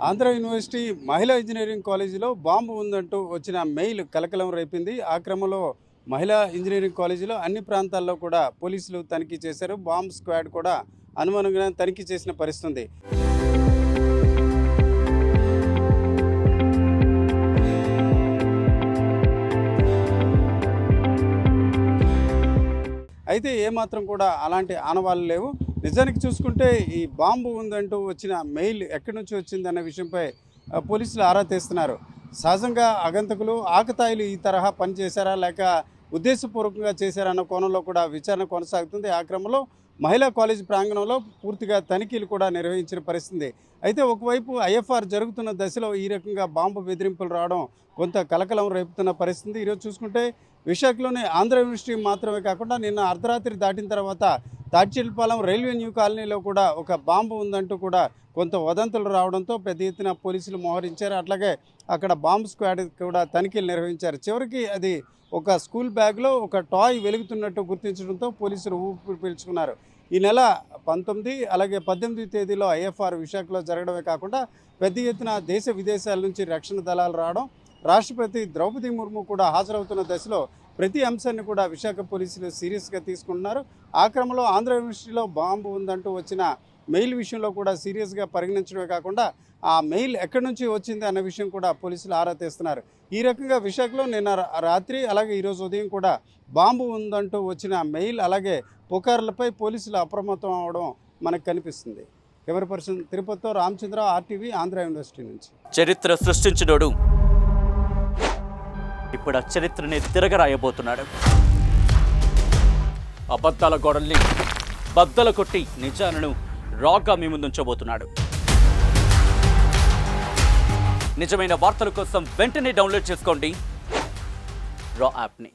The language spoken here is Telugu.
ఆంధ్ర యూనివర్సిటీ మహిళా ఇంజనీరింగ్ కాలేజీలో బాంబు ఉందంటూ వచ్చిన మెయిల్ కలకలం రేపింది. ఆ క్రమంలో మహిళా ఇంజనీరింగ్ కాలేజీలో అన్ని ప్రాంతాల్లో కూడా పోలీసులు తనిఖీ చేశారు. బాంబ్ స్క్వాడ్ కూడా అనుమానంగా తనిఖీ చేసిన పరిస్థితి ఉంది. అయితే ఏమాత్రం కూడా అలాంటి ఆనవాళ్ళు లేవు. నిజానికి చూసుకుంటే ఈ బాంబు ఉందంటూ వచ్చిన మెయిల్ ఎక్కడి నుంచి వచ్చిందన్న విషయంపై పోలీసులు ఆరా తీస్తున్నారు. సహజంగా ఆగంతకులు ఆకతాయిలు ఈ తరహా పని చేశారా లేక ఉద్దేశపూర్వకంగా చేశారా అన్న కోణంలో కూడా విచారణ కొనసాగుతుంది. ఆ క్రమంలో మహిళా కాలేజ్ ప్రాంగణంలో పూర్తిగా తనిఖీలు కూడా నిర్వహించిన పరిస్థితి. అయితే ఒకవైపు ఐఎఫ్ఆర్ జరుగుతున్న దశలో ఈ రకంగా బాంబు బెదిరింపులు రావడం కొంత కలకలం రేపుతున్న పరిస్థితి. ఈరోజు చూసుకుంటే విశాఖలోని ఆంధ్ర యూనివర్సిటీ మాత్రమే కాకుండా నిన్న అర్ధరాత్రి దాటిన తర్వాత తాడ్చిలపాలెం రైల్వే న్యూ కాలనీలో కూడా ఒక బాంబు ఉందంటూ కూడా కొంత వదంతులు రావడంతో పెద్ద ఎత్తున పోలీసులు మోహరించారు. అట్లాగే అక్కడ బాంబు స్క్వాడ్ కూడా తనిఖీలు నిర్వహించారు. చివరికి అది ఒక స్కూల్ బ్యాగ్లో ఒక టాయ్ వెలుగుతున్నట్టు గుర్తించడంతో పోలీసులు ఊపిరి పీల్చుకున్నారు. ఈ నెల 19 అలాగే 18 తేదీలో ఐఎఫ్ఆర్ విశాఖలో జరగడమే కాకుండా పెద్ద ఎత్తున దేశ విదేశాల నుంచి రక్షణ దళాలు రావడం, రాష్ట్రపతి ద్రౌపది ముర్ము కూడా హాజరవుతున్న దశలో ప్రతి అంశాన్ని కూడా విశాఖ పోలీసులు సీరియస్గా తీసుకుంటున్నారు. ఆ క్రమంలో ఆంధ్ర యూనివర్సిటీలో బాంబు ఉందంటూ వచ్చిన మెయిల్ విషయంలో కూడా సీరియస్గా పరిగణించడమే కాకుండా ఆ మెయిల్ ఎక్కడి నుంచి వచ్చింది అన్న విషయం కూడా పోలీసులు ఆరా తీస్తున్నారు. ఈ రకంగా విశాఖలో నిన్న రాత్రి అలాగే ఈరోజు ఉదయం కూడా బాంబు ఉందంటూ వచ్చిన మెయిల్ అలాగే పుకార్లపై పోలీసులు అప్రమత్తం అవడం మనకు కనిపిస్తుంది. కెమెరా పర్సన్ తిరుపతితో రామచంద్ర, ఆర్టీవీ, ఆంధ్ర యూనివర్సిటీ నుంచి. చరిత్ర సృష్టించినోడు ఇప్పుడు ఆ చరిత్రని తిరగరాయబోతున్నాడు. అబద్ధాల గోడల్ని బద్దల కొట్టి నిజాలను రాగా మీ ముందుంచబోతున్నాడు. నిజమైన వార్తల కోసం వెంటనే డౌన్లోడ్ చేసుకోండి రా యాప్ని.